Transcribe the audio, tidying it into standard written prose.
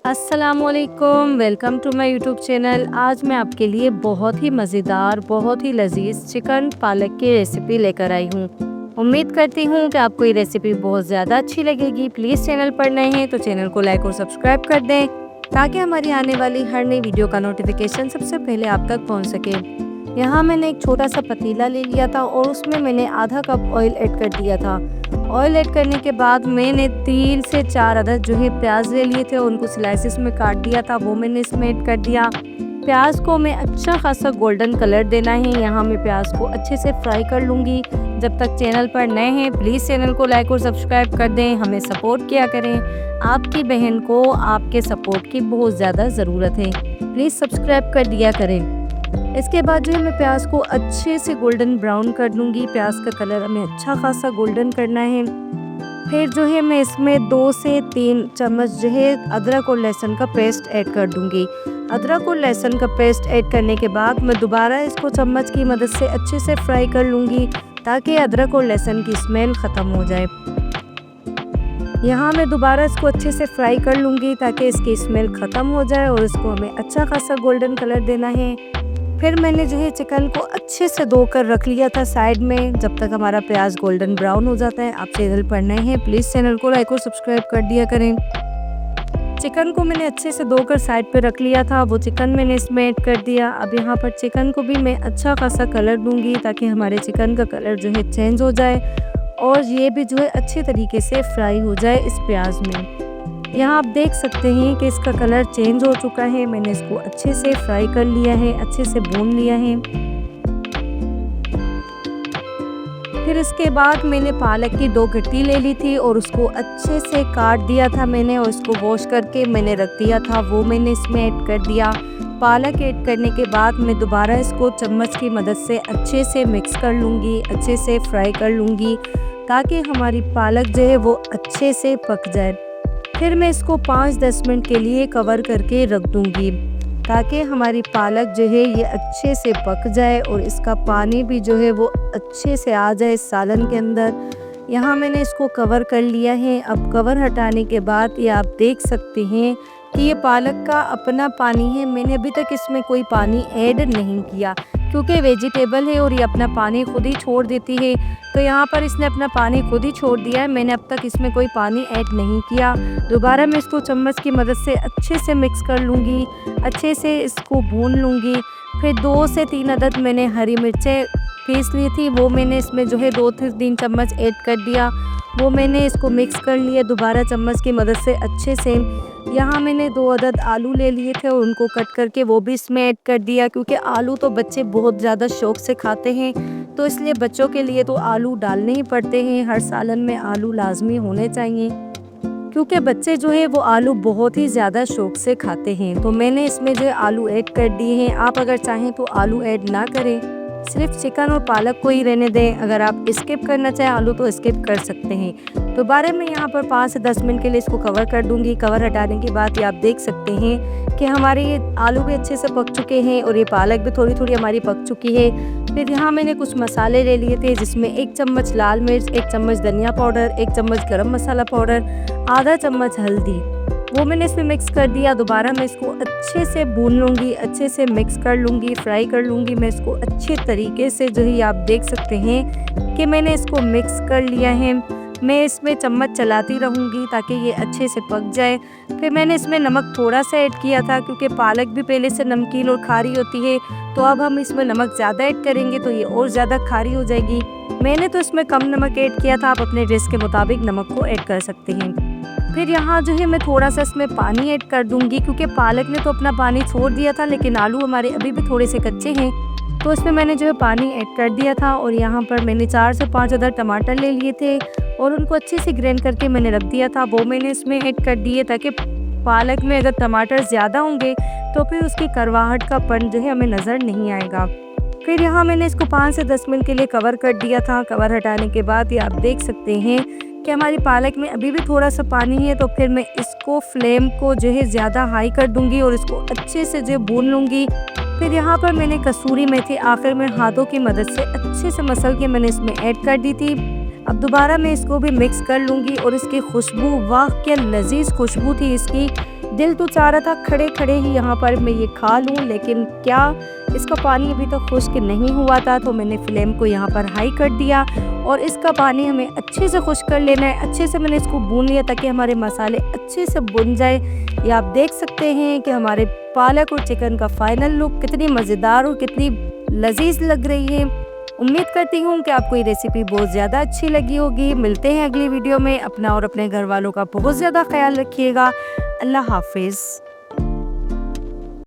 अस्सलामुअलैकुम, welcome to my YouTube channel. आज मैं आपके लिए बहुत ही मज़ेदार, बहुत ही लजीज चिकन पालक की रेसिपी लेकर आई हूँ। उम्मीद करती हूँ कि आपको ये रेसिपी बहुत ज़्यादा अच्छी लगेगी। प्लीज़ चैनल पर नए हैं तो चैनल को लाइक और सब्सक्राइब कर दें ताकि हमारी आने वाली हर नई वीडियो का नोटिफिकेशन सबसे पहले आप तक पहुँच सके। यहाँ मैंने एक छोटा सा पतीला ले लिया था और उसमें मैंने आधा कप ऑयल ऐड कर दिया था। ऑयल ऐड करने के बाद मैंने 3 से 4 अदद जो है प्याज ले लिए थे, उनको स्लाइसेस में काट दिया था, वो मैंने इसमें ऐड कर दिया। प्याज को मैं अच्छा खासा गोल्डन कलर देना है। यहाँ मैं प्याज को अच्छे से फ्राई कर लूँगी। जब तक चैनल पर नए हैं प्लीज़ चैनल को लाइक और सब्सक्राइब कर दें, हमें सपोर्ट किया करें। आपकी बहन को आपके सपोर्ट की बहुत ज़्यादा ज़रूरत है, प्लीज़ सब्सक्राइब कर दिया करें। इसके बाद जो है मैं प्याज को अच्छे से गोल्डन ब्राउन कर लूँगी। प्याज का कलर हमें अच्छा खासा गोल्डन करना है। फिर जो है मैं इसमें 2 से 3 चम्मच जो है अदरक और लहसुन का पेस्ट ऐड कर दूँगी। अदरक और लहसुन का पेस्ट ऐड करने के बाद मैं दोबारा इसको चम्मच की मदद से अच्छे से फ्राई कर लूँगी ताकि अदरक और लहसुन की स्मेल ख़त्म हो जाए। यहाँ मैं दोबारा इसको अच्छे से फ्राई कर लूँगी ताकि इसकी स्मेल ख़त्म हो जाए और इसको हमें अच्छा खासा गोल्डन कलर देना है। फिर मैंने जो है चिकन को अच्छे से धोकर रख लिया था साइड में। जब तक हमारा प्याज गोल्डन ब्राउन हो जाता है, आप चैनल पर नए हैं प्लीज़ चैनल को लाइक और सब्सक्राइब कर दिया करें। चिकन को मैंने अच्छे से धोकर साइड पे रख लिया था, वो चिकन मैंने इसमें ऐड कर दिया। अब यहाँ पर चिकन को भी मैं अच्छा खासा कलर दूंगी ताकि हमारे चिकन का कलर जो है चेंज हो जाए और ये भी जो है अच्छे तरीके से फ्राई हो जाए इस प्याज में। यहाँ आप देख सकते हैं कि इसका कलर चेंज हो चुका है। मैंने इसको अच्छे से फ्राई कर लिया है, अच्छे से भून लिया है। फिर इसके बाद मैंने पालक की 2 गट्टी ले ली थी और उसको अच्छे से काट दिया था मैंने और इसको वॉश करके मैंने रख दिया था, वो मैंने इसमें ऐड कर दिया। पालक ऐड करने के बाद मैं दोबारा इसको चम्मच की मदद से अच्छे से मिक्स कर लूँगी, अच्छे से फ्राई कर लूँगी ताकि हमारी पालक जो है वो अच्छे से पक जाए। फिर मैं इसको 5-10 मिनट के लिए कवर करके रख दूँगी ताकि हमारी पालक जो है ये अच्छे से पक जाए और इसका पानी भी जो है वो अच्छे से आ जाए इस सालन के अंदर। यहाँ मैंने इसको कवर कर लिया है। अब कवर हटाने के बाद ये आप देख सकते हैं कि ये पालक का अपना पानी है। मैंने अभी तक इसमें कोई पानी ऐड नहीं किया क्योंकि वेजिटेबल है और ये अपना पानी खुद ही छोड़ देती है। तो यहाँ पर इसने अपना पानी खुद ही छोड़ दिया है, मैंने अब तक इसमें कोई पानी ऐड नहीं किया। दोबारा मैं इसको चम्मच की मदद से अच्छे से मिक्स कर लूँगी, अच्छे से इसको भून लूँगी। फिर 2 से 3 अदद मैंने हरी मिर्चें पीस ली थी, वो मैंने इसमें जो है 2 से 3 चम्मच ऐड कर दिया, वो मैंने इसको मिक्स कर लिया दोबारा चम्मच की मदद से अच्छे से। यहाँ मैंने 2 अदद आलू ले लिए थे और उनको कट करके वो भी इसमें ऐड कर दिया क्योंकि आलू तो बच्चे बहुत ज़्यादा शौक़ से खाते हैं, तो इसलिए बच्चों के लिए तो आलू डालने ही पड़ते हैं। हर सालन में आलू लाजमी होने चाहिए क्योंकि बच्चे जो है वो आलू बहुत ही ज़्यादा शौक़ से खाते हैं। तो मैंने इसमें जो है आलू ऐड कर दिए हैं। आप अगर चाहें तो आलू ऐड ना करें, सिर्फ चिकन और पालक को ही रहने दें। अगर आप स्किप करना चाहें आलू तो स्किप कर सकते हैं। दोबारा मैं यहाँ पर 5 से 10 मिनट के लिए इसको कवर कर दूँगी। कवर हटाने के बाद ये आप देख सकते हैं कि हमारे ये आलू भी अच्छे से पक चुके हैं और ये पालक भी थोड़ी थोड़ी हमारी पक चुकी है। फिर यहाँ मैंने कुछ मसाले ले लिए थे जिसमें 1 चम्मच लाल मिर्च, 1 चम्मच धनिया पाउडर, 1 चम्मच गरम मसाला पाउडर, आधा चम्मच हल्दी, वो मैंने इसमें मिक्स कर दिया। दोबारा मैं इसको अच्छे से भून लूँगी, अच्छे से मिक्स कर लूँगी, फ्राई कर लूँगी मैं इसको अच्छे तरीके से। जो है आप देख सकते हैं कि मैंने इसको मिक्स कर लिया है। मैं इसमें चम्मच चलाती रहूँगी ताकि ये अच्छे से पक जाए। फिर मैंने इसमें नमक थोड़ा सा ऐड किया था क्योंकि पालक भी पहले से नमकीन और खारी होती है, तो अब हम इसमें नमक ज़्यादा ऐड करेंगे तो ये और ज़्यादा खारी हो जाएगी। मैंने तो इसमें कम नमक ऐड किया था, आप अपने टेस्ट के मुताबिक नमक को ऐड कर सकते हैं। फिर यहाँ जो है मैं थोड़ा सा इसमें पानी ऐड कर दूंगी क्योंकि पालक ने तो अपना पानी छोड़ दिया था लेकिन आलू हमारे अभी भी थोड़े से कच्चे हैं, तो इसमें मैंने जो है पानी ऐड कर दिया था। और यहाँ पर मैंने 4 से 5 अदद टमाटर ले लिए थे और उनको अच्छे से ग्राइंड करके मैंने रख दिया था, वो मैंने इसमें ऐड कर दिए ताकि पालक में अगर टमाटर ज़्यादा होंगे तो फिर उसकी करवाहट का पन जो है हमें नज़र नहीं आएगा। फिर यहाँ मैंने इसको 5 से 10 मिनट के लिए कवर कर दिया था। कवर हटाने के बाद ये आप देख सकते हैं कि हमारी पालक में अभी भी थोड़ा सा पानी है, तो फिर मैं इसको फ्लेम को जो है ज़्यादा हाई कर दूंगी और इसको अच्छे से जो भून लूँगी। फिर यहाँ पर मैंने कसूरी मेथी आखिर में हाथों की मदद से अच्छे से मसल के मैंने इसमें ऐड कर दी थी। अब दोबारा मैं इसको भी मिक्स कर लूँगी और इसकी खुशबू, वाह क्या लजीज खुशबू थी इसकी। दिल तो चाह रहा था खड़े खड़े ही यहाँ पर मैं ये खा लूँ, लेकिन क्या इसका पानी अभी तक खुश्क नहीं हुआ था, तो मैंने फ्लेम को यहाँ पर हाई कर दिया और इसका पानी हमें अच्छे से खुश्क कर लेना है। अच्छे से मैंने इसको भून लिया ताकि हमारे मसाले अच्छे से भुन जाए। ये आप देख सकते हैं कि हमारे पालक और चिकन का फाइनल लुक कितनी मज़ेदार और कितनी लजीज लग रही है। उम्मीद करती हूँ कि आपको ये रेसिपी बहुत ज़्यादा अच्छी लगी होगी। मिलते हैं अगली वीडियो में। अपना और अपने घर वालों का बहुत ज़्यादा ख्याल रखिएगा। अल्लाह हाफिज़।